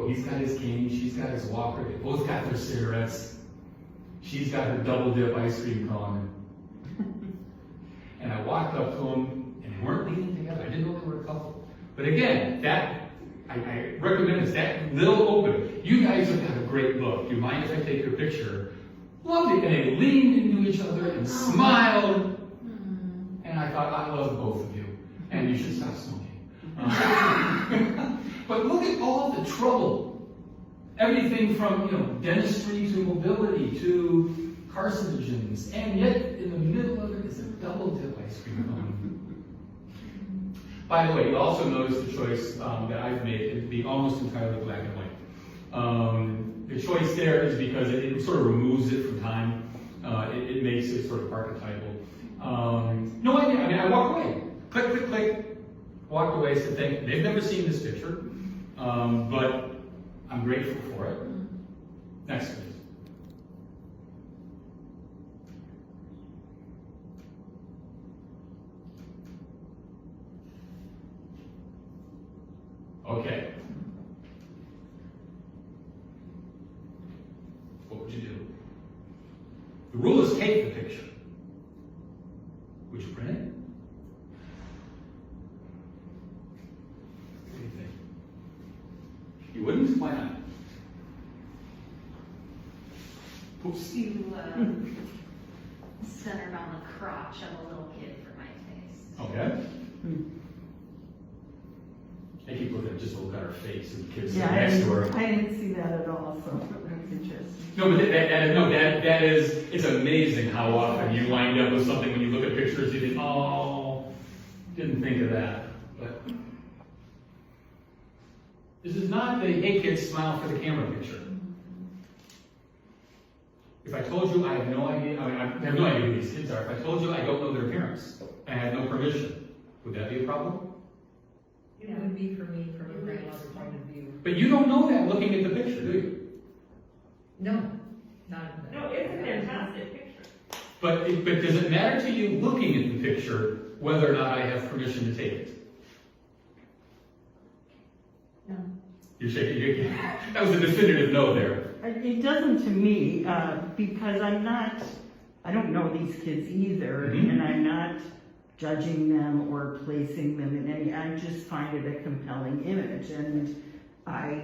he's got his cane, she's got his walker, they both got their cigarettes. She's got her double dip ice cream cone. And I walked up to them, and they weren't leaning together. I didn't know they were a couple. But again, I recommend this, that little opening. You guys have got a great look. Do you mind if I take your picture? Loved it. And they leaned into each other and smiled. And I thought, I love both of you. And you should stop smoking. But look at all the trouble. Everything from dentistry to mobility to carcinogens. And yet, in the middle of it is a double dip ice cream cone. By the way, you also notice the choice that I've made to be almost entirely black and white. The choice there is because it sort of removes it from time. It makes it sort of archetypal. No idea. I mean, I walked away. Click, click, click. Walked away, said thank you. They've never seen this picture, but I'm grateful for it. Next, please. Okay. What would you do? The rule is take the picture. Would you print it? What do you think? You wouldn't? Why not? Oops. You center around the crotch of a little kid for my taste. Okay. I keep looking at just look at her face and the kids Yeah, next to her. I didn't see that at all, so that's interesting. No, but that is, it's amazing how often you wind up with something when you look at pictures, you think, oh, didn't think of that. But this is not the, hey kids, smile for the camera picture. If I told you I have no idea, I have no idea who these kids are, if I told you I don't know their parents, I had no permission, would that be a problem? It would be for me from a grandmother's point of view. But you don't know that looking at the picture, do you? No, not No, it's a fantastic picture. But does it matter to you looking at the picture whether or not I have permission to take it? No. You're shaking your head. That was a definitive no there. It doesn't to me, because I don't know these kids either, and I'm not judging them or placing them in any, I just find it a compelling image, and I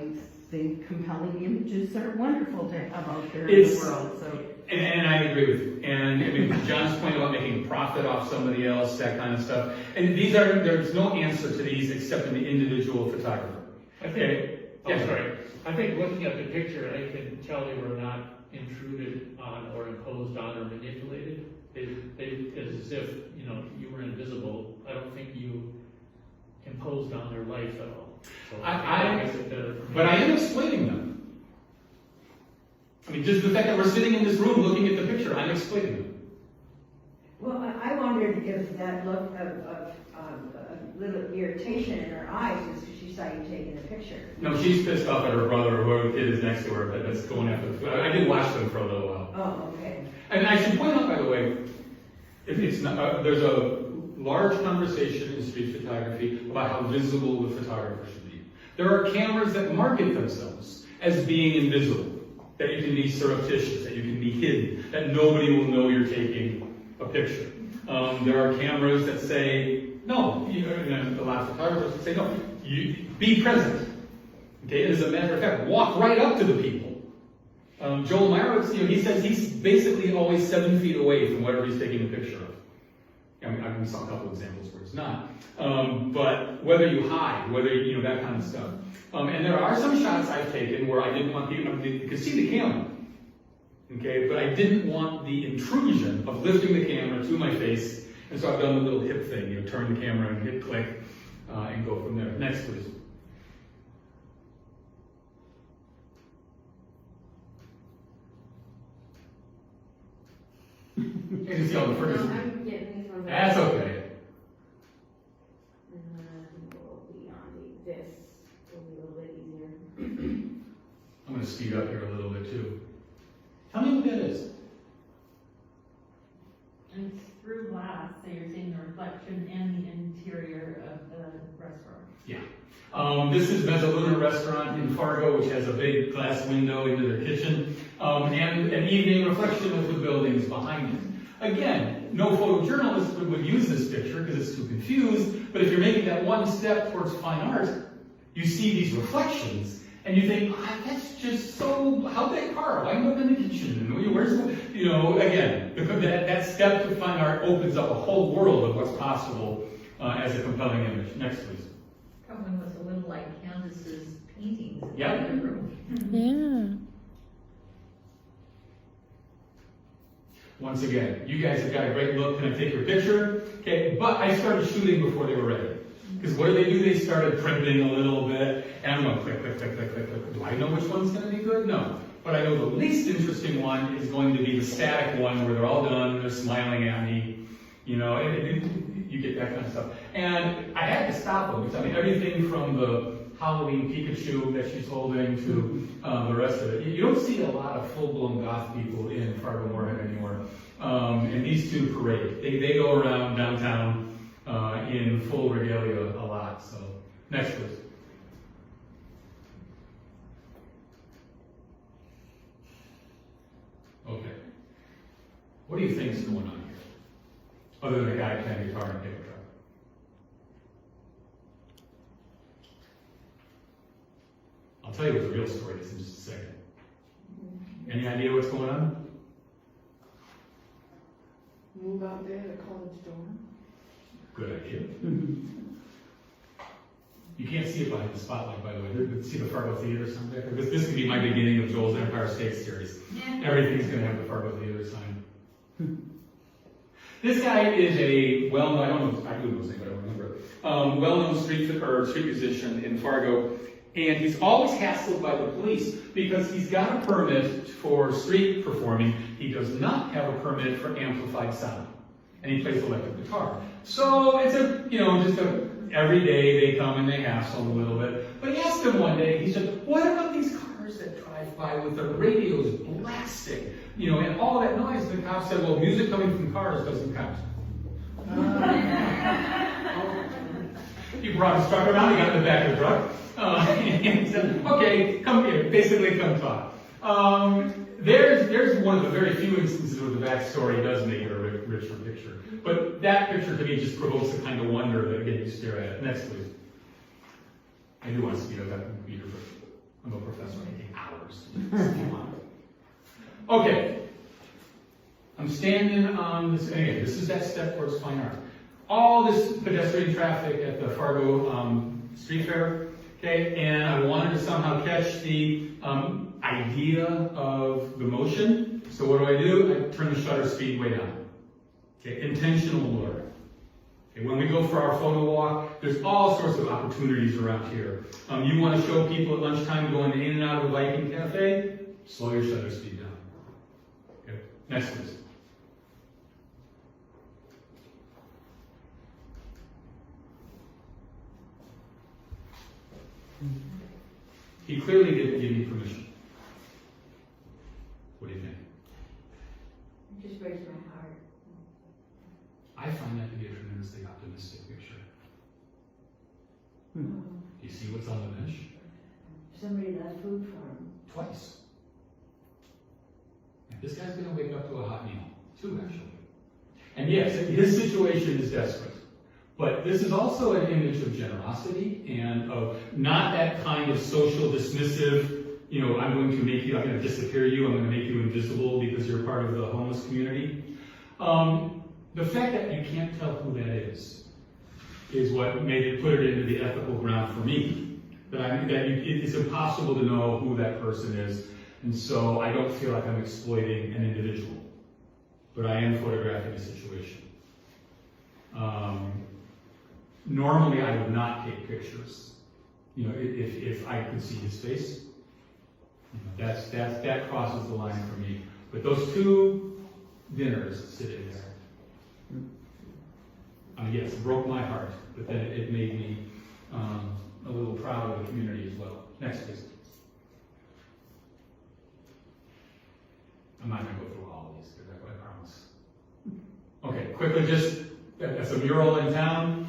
think compelling images are wonderful to have out there in the world. So. And I agree with you. And I mean, John's point about making profit off somebody else, that kind of stuff. And there's no answer to these except in the individual photographer. I think looking at the picture, I can tell they were not intruded on or imposed on or manipulated. It's as if, you were invisible. I don't think you imposed on their life at all. So but I am exploiting them. I mean, just the fact that we're sitting in this room looking at the picture, I'm exploiting them. Well, I wondered if that look of a little irritation in her eyes was because she saw you taking the picture. No, she's pissed off at her brother or whoever the kid is next to her that's going after the I did watch them for a little while. Oh, okay. And I should point out, by the way, it's not, there's a large conversation in street photography about how visible the photographer should be. There are cameras that market themselves as being invisible, that you can be surreptitious, that you can be hidden, that nobody will know you're taking a picture. There are cameras that say, no, a lot of photographers say, no, you be present. Okay, as a matter of fact, walk right up to the people. Joel Myers, he says he's basically always 7 feet away from whatever he's taking a picture of. I mean, I saw a couple examples where it's not. But whether you hide, whether, that kind of stuff. And there are some shots I've taken where I didn't want people, you could see the camera. Okay, but I didn't want the intrusion of lifting the camera to my face. And so I've done the little hip thing, turn the camera and hit click and go from there. Next, please. You can see all the Fergus. I'm getting these ones. That's okay. And then we'll be on this. Will be a little bit easier. I'm going to speed up here a little bit too. Tell me what that is. And it's through glass, so you're seeing the reflection and the interior of the restaurant. Yeah. This is Mezzaluna Restaurant in Fargo, which has a big glass window into their kitchen, and an evening reflection of the buildings behind it. Again, no photojournalist would use this picture because it's too confused, but if you're making that one step towards fine art, you see these reflections, and you think, that's just so, how'd that car wind up in the kitchen? And where's, again, that step to fine art opens up a whole world of what's possible as a compelling image. Next, please. Coming with a little like Candace's paintings in Yep. the room. Yeah. Once again, you guys have got a great look. Can I take your picture? Okay, but I started shooting before they were ready. Because what do? They started printing a little bit, and I'm going click, click, click, click, click, click. Do I know which one's going to be good? No. But I know the least interesting one is going to be the static one where they're all done, they're smiling at me. You get that kind of stuff. And I had to stop them, because everything from the Halloween Pikachu that she's holding to the rest of it. You don't see a lot of full-blown goth people in Fargo Moorhead anymore. And these two parade. They go around downtown in full regalia a lot. So, next please. Okay. What do you think is going on here? Other than a guy playing guitar and a paper truck. I'll tell you what the real story is in just a second. Any idea what's going on? Move out there to college dorm. Good idea. You can't see it behind the spotlight, by the way. You can see the Fargo Theater sign back there. This could be my beginning of Joel's Empire State Series. Everything's going to have the Fargo Theater sign. This guy is a well-known, I don't know, I do know his name, but I don't remember. Well-known street musician in Fargo. And he's always hassled by the police because he's got a permit for street performing. He does not have a permit for amplified sound. And he plays electric guitar. So it's every day they come and they hassle him a little bit. But he asked him one day, he said, what about these cars that drive by with their radios blasting, and all that noise? The cop said, well, music coming from cars doesn't count. He brought his truck around, he got in the back of the truck, and he said, okay, come here, basically come talk. There's one of the very few instances where the backstory does make it a richer picture. But that picture to me just provokes the kind of wonder that, again, you stare at. Next, please. I do want to speed up that computer, but I'm a professor, I take hours. Okay. I'm standing on this, again, this is that step towards fine art. All this pedestrian traffic at the Fargo Street Fair, okay, and I wanted to somehow catch the idea of the motion. So what do? I turn the shutter speed way down. Okay, intentional blur. Okay, when we go for our photo walk, there's all sorts of opportunities around here. You want to show people at lunchtime going in and out of a Viking cafe? Slow your shutter speed down. Okay, next please. He clearly didn't give me permission. What do you think? It just breaks my heart. I find that to be a tremendously optimistic picture. You see what's on the bench? Somebody left food for him. Twice. And this guy's going to wake up to a hot meal. 2, actually. And yes, his situation is desperate. But this is also an image of generosity and of not that kind of social dismissive, I'm going to disappear you, I'm going to make you invisible because you're part of the homeless community. The fact that you can't tell who that is what put it into the ethical ground for me. It's impossible to know who that person is, and so I don't feel like I'm exploiting an individual, but I am photographing a situation. Normally, I would not take pictures, if I could see his face. That crosses the line for me. But those 2 dinners sitting there, yes, it broke my heart, but then it made me a little proud of the community as well. Next, please. I'm not going to go through all of these, because I promise. Okay, quickly, that's a mural in town.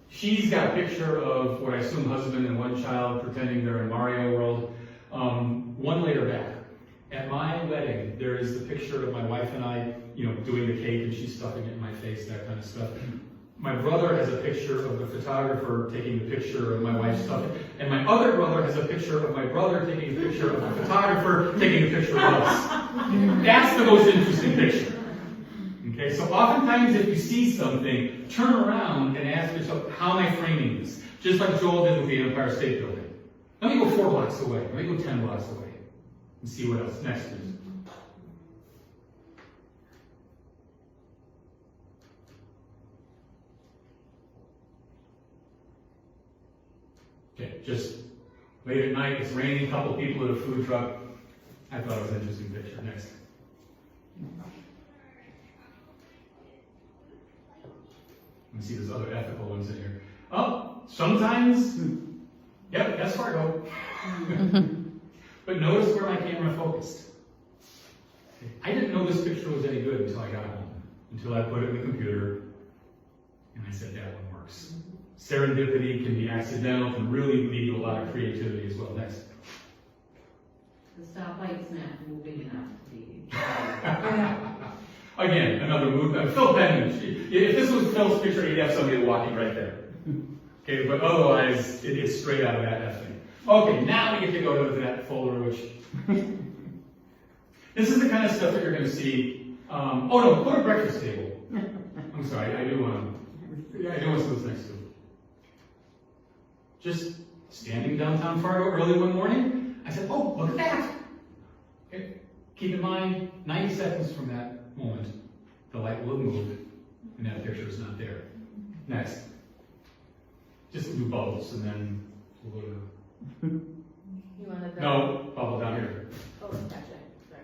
she's got a picture of what I assume husband and one child pretending they're in Mario World. One later back, at my wedding, there is the picture of my wife and I, doing the cake and she's stuffing it in my face, that kind of stuff. My brother has a picture of the photographer taking a picture of my wife's stuff, and my other brother has a picture of my brother taking a picture of the photographer taking a picture of us. That's the most interesting picture. Okay, so oftentimes if you see something, turn around and ask yourself, how am I framing this? Just like Joel did with the Empire State Building. Let me go 4 blocks away, let me go 10 blocks away, and see what else. Next, please. Okay, just late at night, it's raining, a couple people at a food truck. I thought it was an interesting picture. Next. Let me see, there's other ethical ones in here. Oh, sometimes, yep, that's Fargo. But notice where my camera focused. I didn't know this picture was any good until I got home, until I put it in the computer, and I said, that one works. Serendipity can be accidental, can really lead to a lot of creativity as well. Next. The stoplight's not moving enough to be. Again, another move. Phil Penman. If this was Phil's picture, he'd have somebody walking right there. Okay, but otherwise, it's straight out of that thing. Okay, now we get to go to that folder, which this is the kind of stuff that you're going to see. Oh no, put a breakfast table. I'm sorry, I do want to see what's next to it. Just standing downtown Fargo early one morning, I said, oh, look at that. Okay. Keep in mind, 90 seconds from that moment, the light will have moved, and that picture is not there. Next. Just do bubbles, and then we'll go to... You wanted the... No, bubble down here. Oh, gotcha. Sorry.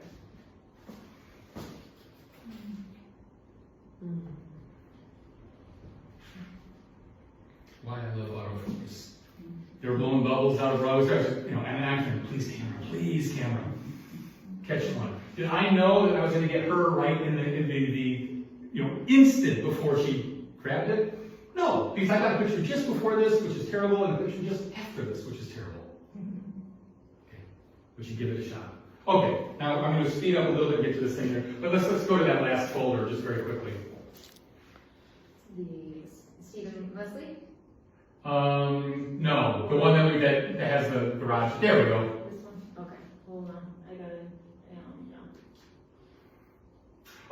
Why I love autofocus. They were blowing bubbles out of Broadway stars, and I'm thinking, please camera, catch one. Did I know that I was going to get her right in the instant before she grabbed it? No, because I got a picture just before this, which is terrible, and a picture just after this, which is terrible. Okay, but you give it a shot. Okay, now I'm going to speed up a little bit and get to this thing here, but let's go to that last folder just very quickly. The Stephen Leslie? No, the one that has the garage. There we go. This one? Okay, hold on. I gotta,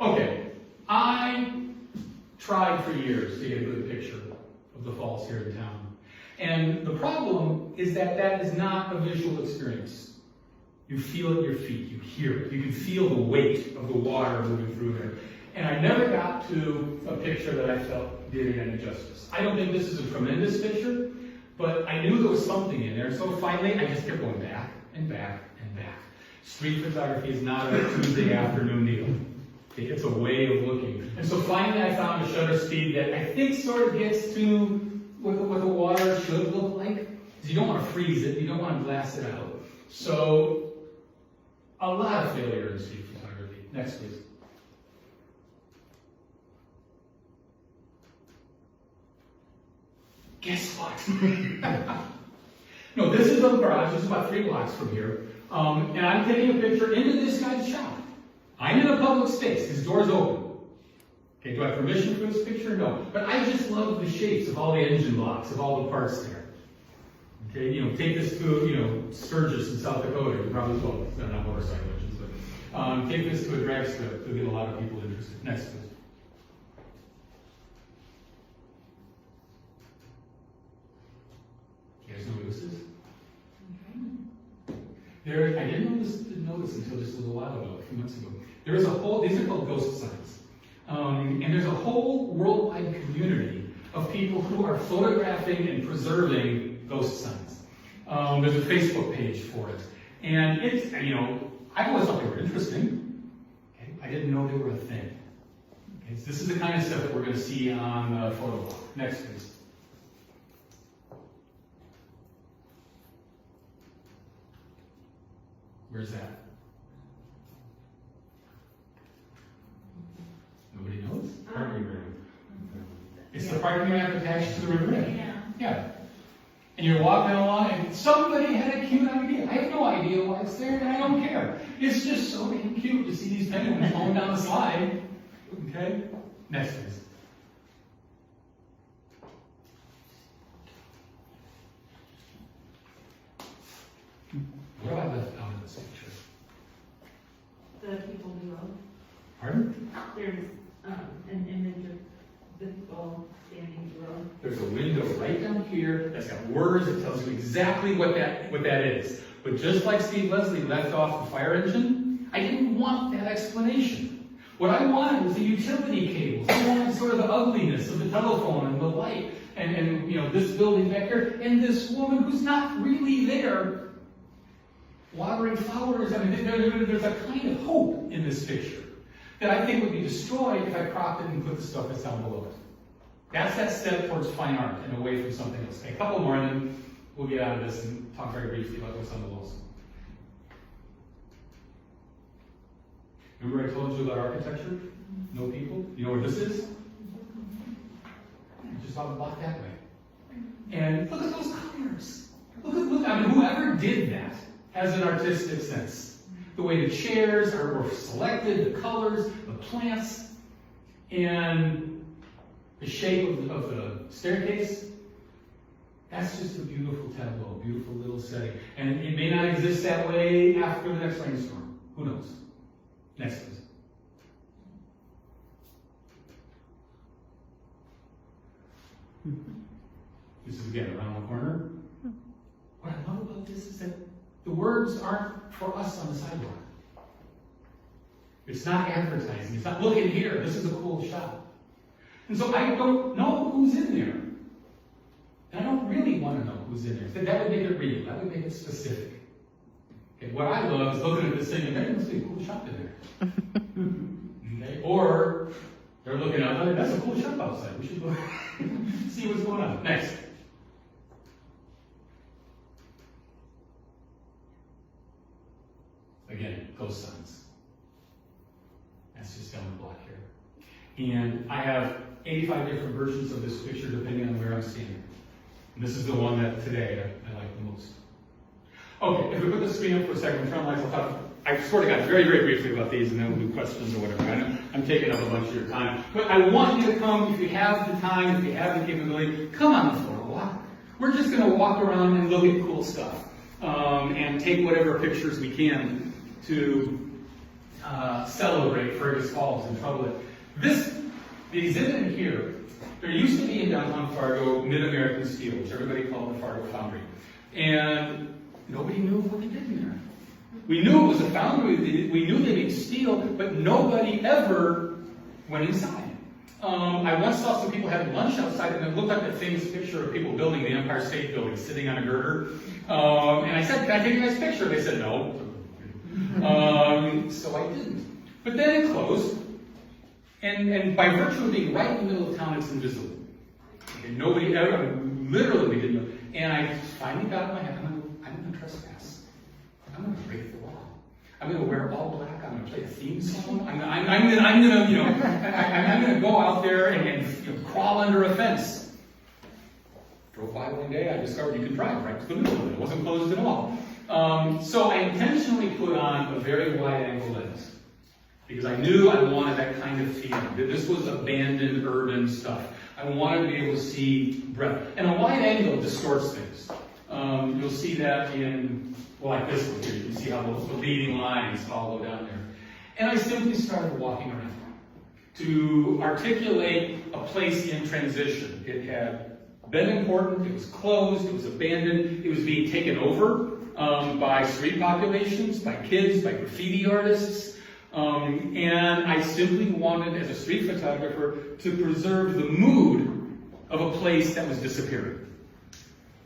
Okay, I tried for years to get a good picture of the falls here in town. And the problem is that is not a visual experience. You feel it in your feet, you hear it, you can feel the weight of the water moving through there. And I never got to a picture that I felt did it any justice. I don't think this is a tremendous picture, but I knew there was something in there. So finally, I just kept going back and back and back. Street photography is not a Tuesday afternoon deal. It's a way of looking. And so finally I found a shutter speed that I think sort of gets to what the water should look like. Because you don't want to freeze it, you don't want to glass it out. So, a lot of failure in street photography. Next, please. Guess what? No, this is a garage. This is about 3 blocks from here. And I'm taking a picture into this guy's shop. I'm in a public space. His door's open. Okay, do I have permission for this picture? No. But I just love the shapes of all the engine blocks, of all the parts there. Okay, take this to, Sturgis in South Dakota. You probably will. They're not motorcycle engines, but take this to a drag strip. It'll get a lot of people interested. Next, please. You guys know what this is? I didn't notice until just a little while ago, a few months ago. There is these are called ghost signs. And there's a whole worldwide community of people who are photographing and preserving ghost signs. There's a Facebook page for it. And it's, I always thought they were interesting. Okay? I didn't know they were a thing. Okay? So this is the kind of stuff that we're going to see on the photo walk. Next, please. Where's that? Nobody knows? Parking room. It's the parking ramp attached to the river. Yeah. And you're walking along and somebody had a cute idea. I have no idea why it's there and I don't care. It's just so damn cute to see these penguins going down the slide. Okay? Next, please. What have I left out of this picture? The people below. Pardon? There's, an image of the people standing below. There's a window right down here that's got words that tells you exactly what that is. But just like Steve Leslie left off the fire engine, I didn't want that explanation. What I wanted was the utility cables. I wanted sort of the ugliness of the telephone and the light and you know, this building back here and this woman who's not really there watering flowers. I mean, there's a kind of hope in this picture that I think would be destroyed if I cropped it and put the stuff that's down below it. That's that step towards fine art and away from something else. Okay, a couple more and then we'll get out of this and talk very briefly about what's on the walls. Remember I told you about architecture? No people? You know where this is? Just about a block that way. And look at those colors. Look, I mean, whoever did that has an artistic sense. The way the chairs were selected, the colors, the plants, and the shape of the staircase. That's just a beautiful tableau, a beautiful little setting. And it may not exist that way after the next rainstorm. Who knows? Next, please. This is again around the corner. What I love about this is that the words aren't for us on the sidewalk. It's not advertising. It's not, look in here, this is a cool shot. And so I don't know who's in there. And I don't really want to know who's in there. That would make it real. That would make it specific. Okay, what I love is looking at this thing and there must be a cool shop in there. Okay? Or they're looking out, that's a cool shop outside. We should go see what's going on. Next. Again, ghost signs. That's just down the block here. And I have 85 different versions of this picture depending on where I'm standing. And this is the one that today I like the most. Okay, if we put the screen up for a second, turn on lights, I'll talk. I swear to God, very, very briefly about these, and then we'll do questions or whatever. I know I'm taking up a bunch of your time. But I want you to come, if you have the time, if you have the capability, come on the floor a walk. We're just going to walk around and look at cool stuff. And take whatever pictures we can to celebrate Fergus Falls and trouble it. The exhibit in here, there used to be in downtown Fargo Mid-American Steel, which everybody called the Fargo Foundry. And nobody knew what they did in there. We knew it was a foundry, we knew they made steel, but nobody ever went inside. I once saw some people having lunch outside, and it looked like that famous picture of people building the Empire State Building, sitting on a girder. And I said, can I take a nice picture? They said no. So I didn't. But then it closed, and by virtue of being right in the middle of town, it's invisible. Okay, nobody ever, literally we didn't know. And I finally got in my head, I'm going to trespass. I'm going to break the law. I'm going to wear all black. I'm going to play a theme song. I'm going to go out there and crawl under a fence. Drove by one day, I discovered you could drive right to the middle of it. It wasn't closed at all. So I intentionally put on a very wide-angle lens because I knew I wanted that kind of feeling. That this was abandoned urban stuff. I wanted to be able to see breadth. And a wide angle distorts things. You'll see that in, well, like this one here. You can see how the leading lines all go down there. And I simply started walking around to articulate a place in transition. It had been important, it was closed, it was abandoned, it was being taken over by street populations, by kids, by graffiti artists. And I simply wanted, as a street photographer, to preserve the mood of a place that was disappearing.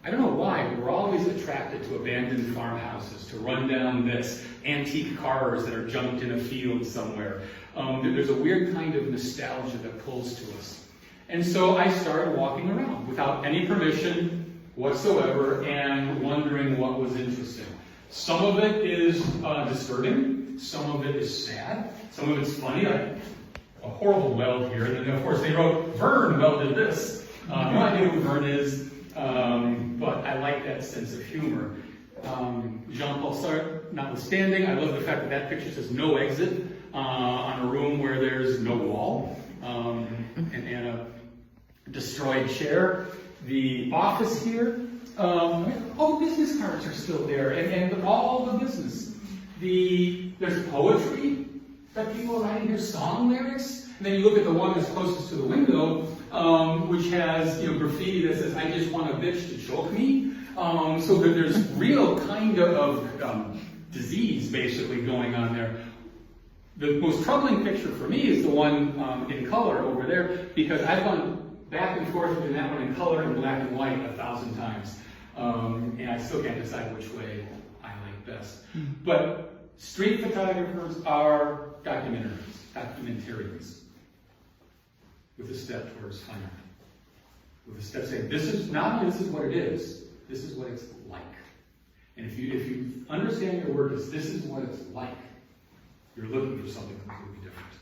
I don't know why, but we're always attracted to abandoned farmhouses, to rundown this, antique cars that are junked in a field somewhere. There's a weird kind of nostalgia that pulls to us. And so I started walking around without any permission whatsoever and wondering what was interesting. Some of it is disturbing, some of it is sad, some of it's funny, like a horrible weld here, and then of course they wrote, Vern welded this. No idea who Vern is. But I like that sense of humor. Jean-Paul Sartre notwithstanding, I love the fact that that picture says no exit on a room where there's no wall and a destroyed chair. The office here, business cards are still there, and all the business. There's poetry that people are writing, there's song lyrics, and then you look at the one that's closest to the window, which has graffiti that says, "I just want a bitch to choke me." So that there's real kind of disease basically going on there. The most troubling picture for me is the one in color over there, because I've gone back and forth between that one in color and black and white 1,000 times. And I still can't decide which way I like best. But street photographers are documentarians with a step towards fine art. With a step saying, this is what it is, this is what it's like. And if you understand your work as this is what it's like, you're looking for something completely different.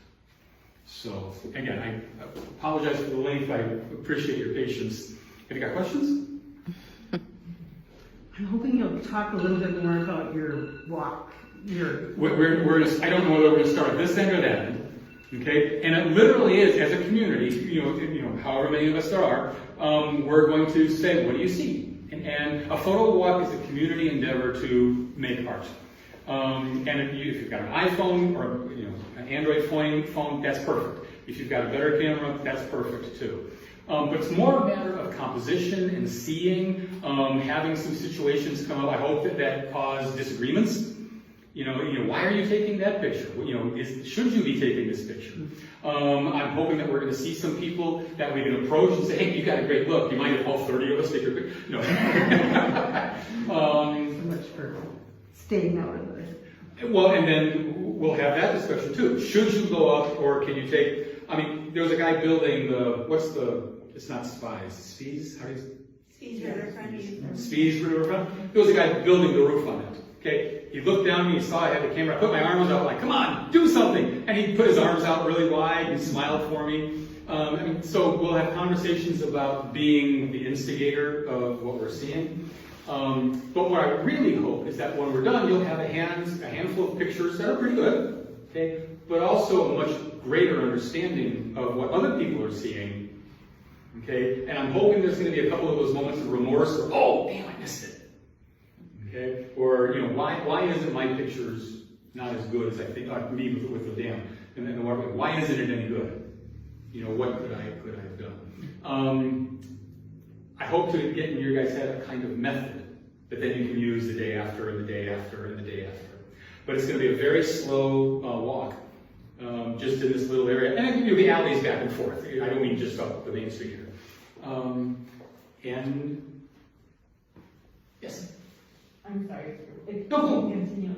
So, again, I apologize for the length, I appreciate your patience. Have you got questions? I'm hoping you'll talk a little bit more about your walk. I don't know whether we're going to start at this end or that end, okay? And it literally is, as a community, however many of us there are, we're going to say, what do you see? And a photo walk is a community endeavor to make art. And if you've got an iPhone or an Android phone, that's perfect. If you've got a better camera, that's perfect too. But it's more a matter of composition and seeing, having some situations come up. I hope that cause disagreements. Why are you taking that picture? Should you be taking this picture? I'm hoping that we're going to see some people that we can approach and say, hey, you got a great look. You mind if all 30 of us take your picture? So much for staying out of it. Well, and then we'll have that discussion too. Should you go up, or can you take? There was a guy building it's not Spies, Spies? How do you? Speed Riverfront. Spies Riverfront. There was a guy building the roof on it. Okay, he looked down at me, he saw I had the camera, I put my arms out like, come on, do something. And he put his arms out really wide and smiled for me. So we'll have conversations about being the instigator of what we're seeing. But what I really hope is that when we're done, you'll have a handful of pictures that are pretty good, okay, but also a much greater understanding of what other people are seeing, okay? And I'm hoping there's going to be a couple of those moments of remorse, or, oh, damn, I missed it, okay? Or, why isn't my pictures not as good as I think, me with the dam, and then why isn't it any good? What could I have done? I hope to get in your guys' head a kind of method that then you can use the day after and the day after and the day after. But it's going to be a very slow walk, just in this little area. And you'll be alleys back and forth. I don't mean just up the main street here. And, yes? I'm sorry. No. Continue.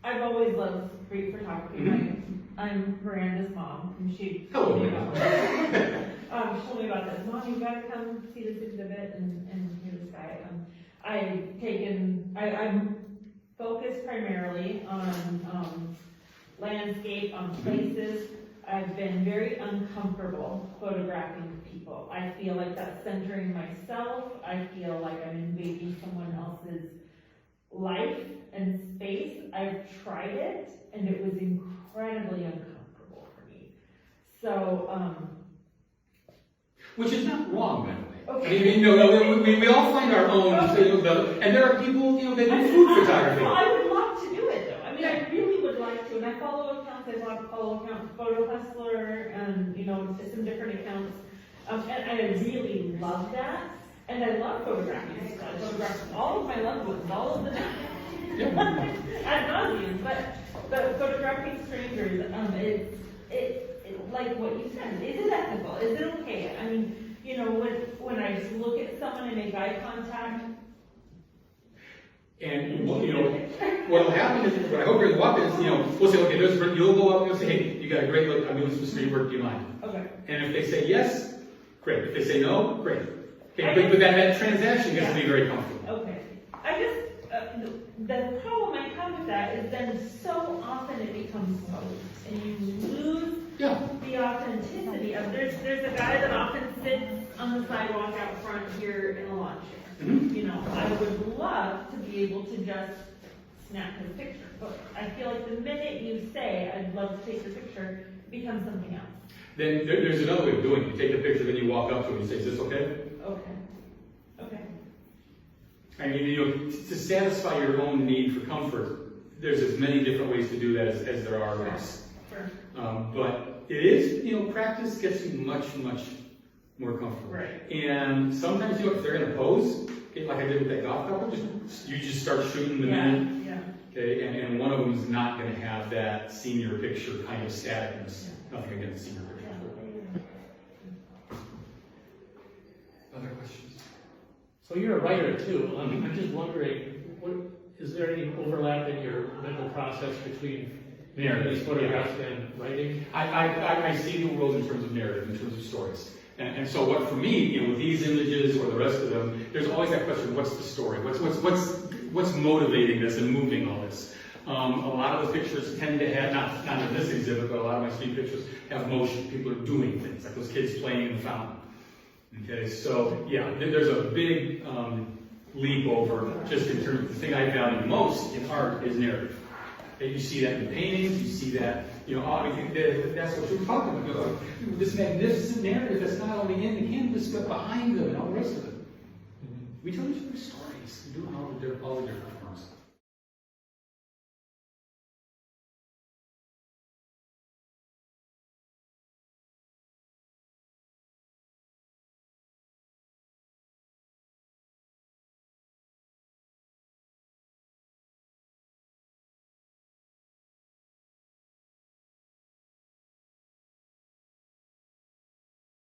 I've always loved street photography. Mm-hmm. I'm Miranda's mom, and she Hello, told me Miranda. about she told me about this. Mom, you gotta come see this exhibit and hear this guy. I'm focused primarily on landscape, on places. I've been very uncomfortable photographing people. I feel like that's centering myself. I feel like I'm invading someone else's life and space. I've tried it, and it was incredibly uncomfortable for me. So, Which is not wrong, by the way. Okay. We all find our own, and there are people, that do food photography. Well, I would love to do it, though. I really would like to, and I follow accounts. I follow accounts, Photo Hustler, and some different accounts, and I really love that. And I love photographing. I photograph all of my loved ones, all of the time. Ad nauseum, but photographing strangers, it's like what you said. Is it ethical? Is it okay? When I look at someone and make eye contact. And what'll happen is, what I hope you're walking is, we'll say, okay, you'll go up and you'll say, hey, you got a great look. I'm doing some street work. Do you mind? Okay. And if they say yes, great. If they say no, great. Okay, but that transaction gets to be very comfortable. Okay. The problem I have with that is then so often it becomes posed, and you lose the authenticity of. There's a guy that often sits on the sidewalk out front here in a lawn chair. Mhm. You know, I would love to be able to just snap his picture, but I feel like the minute you say, I'd love to take your picture, it becomes something else. Then there's another way of doing it. You take the picture, then you walk up to him and say, is this okay? Okay. Okay. I mean, you know, to satisfy your own need for comfort, there's as many different ways to do that as there are us. Sure. But it is, you know, practice gets you much, much more comfortable. Right. And sometimes, you know, if they're gonna pose, like I did with that golf couple, you just start shooting the minute. Yeah. Okay, and one of them is not gonna have that senior picture kind of staticness. Nothing against senior pictures. Other questions? So you're a writer too. I'm just wondering, is there any overlap in your mental process between making these photographs and writing? I see the world in terms of narrative, in terms of stories. And so what for me, you know, with these images or the rest of them, there's always that question, what's the story? What's motivating this and moving all this? A lot of the pictures tend to have, not in this exhibit, but a lot of my street pictures have motion. People are doing things, like those kids playing in the fountain. Okay, so yeah, there's a big leap over just in terms of the thing I value most in art is narrative. And you see that in paintings, you see that, you know, I mean, that's what you're talking about. You know, this magnificent narrative that's not only in the canvas, but behind them and all the rest of it. We tell each other stories. We do all the different